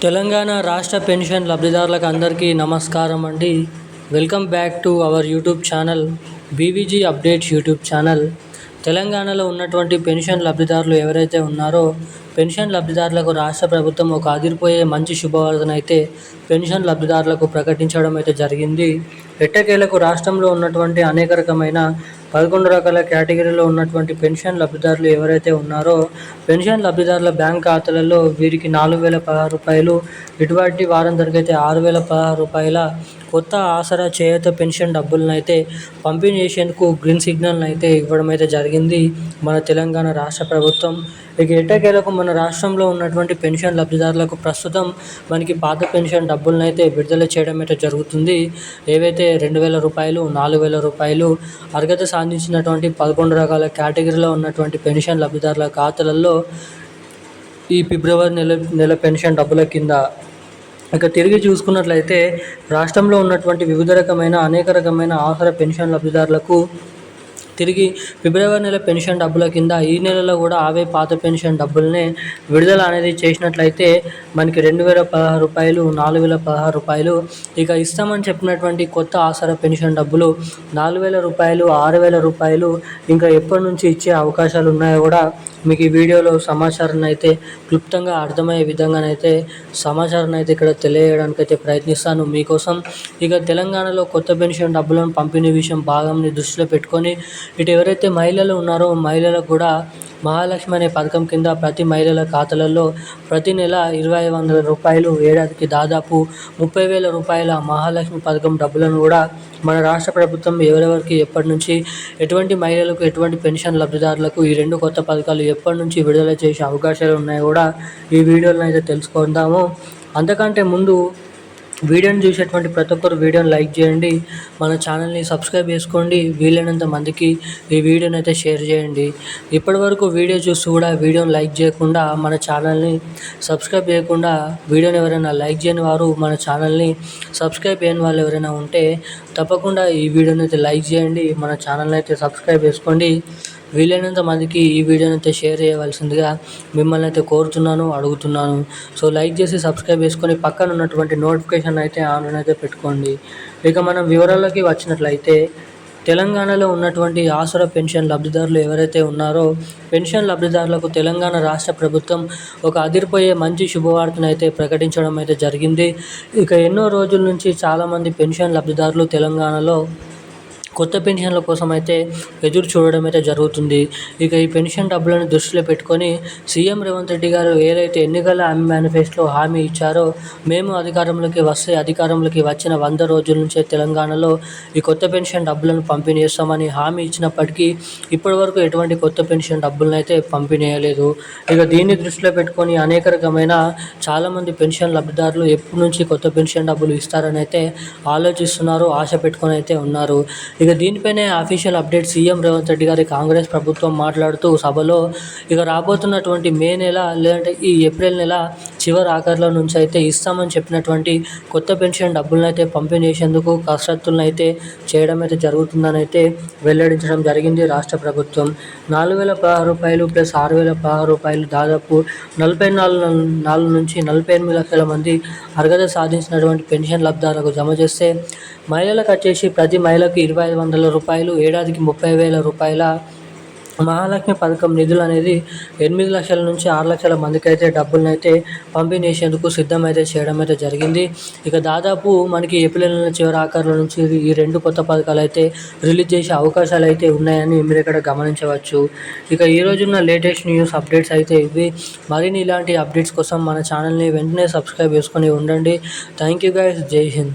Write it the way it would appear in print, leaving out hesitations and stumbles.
తెలంగాణ రాష్ట్ర పెన్షన్ లబ్ధిదారులకు అందరికీ నమస్కారం అండి. Welcome back to our YouTube channel BVG updates YouTube channel. తెలంగాణలో ఉన్నటువంటి పెన్షన్ లబ్ధిదారులు ఎవరైతే ఉన్నారో పెన్షన్ లబ్ధిదారులకు రాష్ట్ర ప్రభుత్వం ఒక అదిరిపోయే మంచి శుభవార్తను అయితే పెన్షన్ లబ్ధిదారులకు ప్రకటించడం అయితే జరిగింది. ఎట్టకేలకు రాష్ట్రంలో ఉన్నటువంటి అనేక రకమైన 11 రకాల కేటగిరీలో ఉన్నటువంటి పెన్షన్ లబ్ధిదారులు ఎవరైతే ఉన్నారో పెన్షన్ లబ్ధిదారుల బ్యాంక్ ఖాతాలలో వీరికి 4,016 రూపాయలు, ఇటువంటి వారందరికీ అయితే 6,016 రూపాయల కొత్త ఆసరా చేయూత పెన్షన్ డబ్బులను అయితే పంపిణీ చేసేందుకు గ్రీన్ సిగ్నల్ని అయితే ఇవ్వడం అయితే జరిగింది మన తెలంగాణ రాష్ట్ర ప్రభుత్వం. ఇక ఎట్టకేలకు మన రాష్ట్రంలో ఉన్నటువంటి పెన్షన్ లబ్ధిదారులకు ప్రస్తుతం మనకి పాత పెన్షన్ డబ్బులను అయితే విడుదల చేయడం అయితే జరుగుతుంది. ఏవైతే 2,000 రూపాయలు, 4,000 రూపాయలు అర్హత సాధించినటువంటి 11 రకాల కేటగిరీలో ఉన్నటువంటి పెన్షన్ లబ్ధిదారుల ఖాతాలలో ఈ ఫిబ్రవరి నెల పెన్షన్ డబ్బుల కింద ఇక తిరిగి చూసుకున్నట్లయితే రాష్ట్రంలో ఉన్నటువంటి వివిధ రకమైన అనేక రకమైన ఆసరా పెన్షన్ లబ్ధిదారులకు తిరిగి ఫిబ్రవరి నెల పెన్షన్ డబ్బుల కింద ఈ నెలలో కూడా అవే పాత పెన్షన్ డబ్బులనే విడుదల అనేది చేసినట్లయితే మనకి 2,016 రూపాయలు, 4,016 రూపాయలు ఇక ఇస్తామని చెప్పినటువంటి కొత్త ఆసరా పెన్షన్ డబ్బులు 4,000 రూపాయలు, 6,000 రూపాయలు ఇంకా ఎప్పటి నుంచి ఇచ్చే అవకాశాలు ఉన్నాయో కూడా మీకు ఈ వీడియోలో సమాచారాన్ని అయితే క్లుప్తంగా అర్థమయ్యే విధంగానైతే సమాచారాన్ని అయితే ఇక్కడ తెలియజేయడానికి అయితే ప్రయత్నిస్తాను మీకోసం. ఇక తెలంగాణలో కొత్త పెన్షన్ డబ్బులను పంపిణీ విషయం భాగంని దృష్టిలో పెట్టుకొని ఇటు ఎవరైతే మహిళలు ఉన్నారో మహిళలకు కూడా మహాలక్ష్మి అనే పథకం కింద ప్రతి మహిళల ఖాతాలలో ప్రతి నెల 2,500 రూపాయలు, ఏడాదికి దాదాపు 30,000 రూపాయల మహాలక్ష్మి పథకం డబ్బులను కూడా మన రాష్ట్ర ప్రభుత్వం ఎవరెవరికి ఎప్పటి నుంచి ఎటువంటి మహిళలకు ఎటువంటి పెన్షన్ లబ్ధిదారులకు ఈ రెండు కొత్త పథకాలు ఎప్పటి నుంచి విడుదల చేసే అవకాశాలు ఉన్నాయో కూడా ఈ వీడియోలో అయితే తెలుసుకుందాము. అంతకంటే ముందు వీడియోని చూసేటువంటి ప్రతి ఒక్కరు వీడియోని లైక్ చేయండి, మన ఛానల్ని సబ్స్క్రైబ్ చేసుకోండి, వీలైనంత మందికి ఈ వీడియోని అయితే షేర్ చేయండి. ఇప్పటివరకు వీడియో చూస్తూ కూడా వీడియోని లైక్ చేయకుండా మన ఛానల్ని సబ్స్క్రైబ్ చేయకుండా వీడియోని ఎవరైనా లైక్ చేయని వారు మన ఛానల్ని సబ్స్క్రైబ్ చేయని వాళ్ళు ఎవరైనా ఉంటే తప్పకుండా ఈ వీడియోని అయితే లైక్ చేయండి, మన ఛానల్ని అయితే సబ్స్క్రైబ్ చేసుకోండి. వీలైనంత మందికి ఈ వీడియోని అయితే షేర్ చేయవలసిందిగా మిమ్మల్ని అయితే కోరుతున్నాను, అడుగుతున్నాను. సో లైక్ చేసి సబ్స్క్రైబ్ చేసుకొని పక్కన ఉన్నటువంటి నోటిఫికేషన్ అయితే ఆన్లో అయితే పెట్టుకోండి. ఇక మనం వివరాల్లోకి వచ్చినట్లయితే తెలంగాణలో ఉన్నటువంటి ఆసరా పెన్షన్ లబ్ధిదారులు ఎవరైతే ఉన్నారో పెన్షన్ లబ్ధిదారులకు తెలంగాణ రాష్ట్ర ప్రభుత్వం ఒక అదిరిపోయే మంచి శుభవార్తను అయితే ప్రకటించడం అయితే జరిగింది. ఇక ఎన్నో రోజుల నుంచి చాలామంది పెన్షన్ లబ్ధిదారులు తెలంగాణలో కొత్త పెన్షన్ల కోసం అయితే ఎదురు చూడడం అయితే జరుగుతుంది. ఇక ఈ పెన్షన్ డబ్బులను దృష్టిలో పెట్టుకొని సీఎం రేవంత్ రెడ్డి గారు ఏదైతే ఎన్నికల మేనిఫెస్టోలో హామీ ఇచ్చారో మేము అధికారంలోకి వచ్చిన 100 రోజుల నుంచే తెలంగాణలో ఈ కొత్త పెన్షన్ డబ్బులను పంపిణీ చేస్తామని హామీ ఇచ్చినప్పటికీ ఇప్పటివరకు ఎటువంటి కొత్త పెన్షన్ డబ్బులను అయితే పంపిణీ చేయలేదు. ఇక దీన్ని దృష్టిలో పెట్టుకొని అనేక రకమైన చాలామంది పెన్షన్ లబ్ధిదారులు ఎప్పటి నుంచి కొత్త పెన్షన్ డబ్బులు ఇస్తారని అయితే ఆలోచిస్తున్నారు, ఆశ పెట్టుకొని అయితే ఉన్నారు. ఇక దీనిపైనే official update CM Revanth Reddy గారి కాంగ్రెస్ ప్రభుత్వం మాట్లాడుతూ సభలో ఇక రాబోతున్నటువంటి మే నెల లేదంటే ఈ ఏప్రిల్ నెల చివరి ఆఖరిలో నుంచి అయితే ఇస్తామని చెప్పినటువంటి కొత్త పెన్షన్ డబ్బులను అయితే పంపిణీ చేసేందుకు కసరత్తులను అయితే చేయడం అయితే జరుగుతుందని అయితే వెల్లడించడం జరిగింది రాష్ట్ర ప్రభుత్వం. 4,016 రూపాయలు ప్లస్ 6,016 రూపాయలు దాదాపు 44 నుంచి 48 లక్షల మంది అర్హత సాధించినటువంటి పెన్షన్ లబ్ధిదారులకు జమ చేస్తే మహిళలకు వచ్చేసి ప్రతి మహిళకు 2,500 రూపాయలు, ఏడాదికి 30,000 రూపాయల మహాలక్ష్మి పథకం నిధులు అనేది 8 లక్షల నుంచి 6 లక్షల మందికి అయితే డబ్బులను అయితే పంపిణీ చేసేందుకు సిద్ధమైతే చేయడం అయితే జరిగింది. ఇక దాదాపు మనకి ఏప్రిల్ నెల చివరి ఆఖరిలో నుంచి ఈ రెండు కొత్త పథకాలు అయితే రిలీజ్ చేసే అవకాశాలు అయితే ఉన్నాయని మీరు ఇక్కడ గమనించవచ్చు. ఇక ఈ రోజున్న లేటెస్ట్ న్యూస్ అప్డేట్స్ అయితే ఇవి. మరిన్ని ఇలాంటి అప్డేట్స్ కోసం మన ఛానల్ని వెంటనే సబ్స్క్రైబ్ చేసుకొని ఉండండి. థ్యాంక్ యూ గైస్, జై హింద్.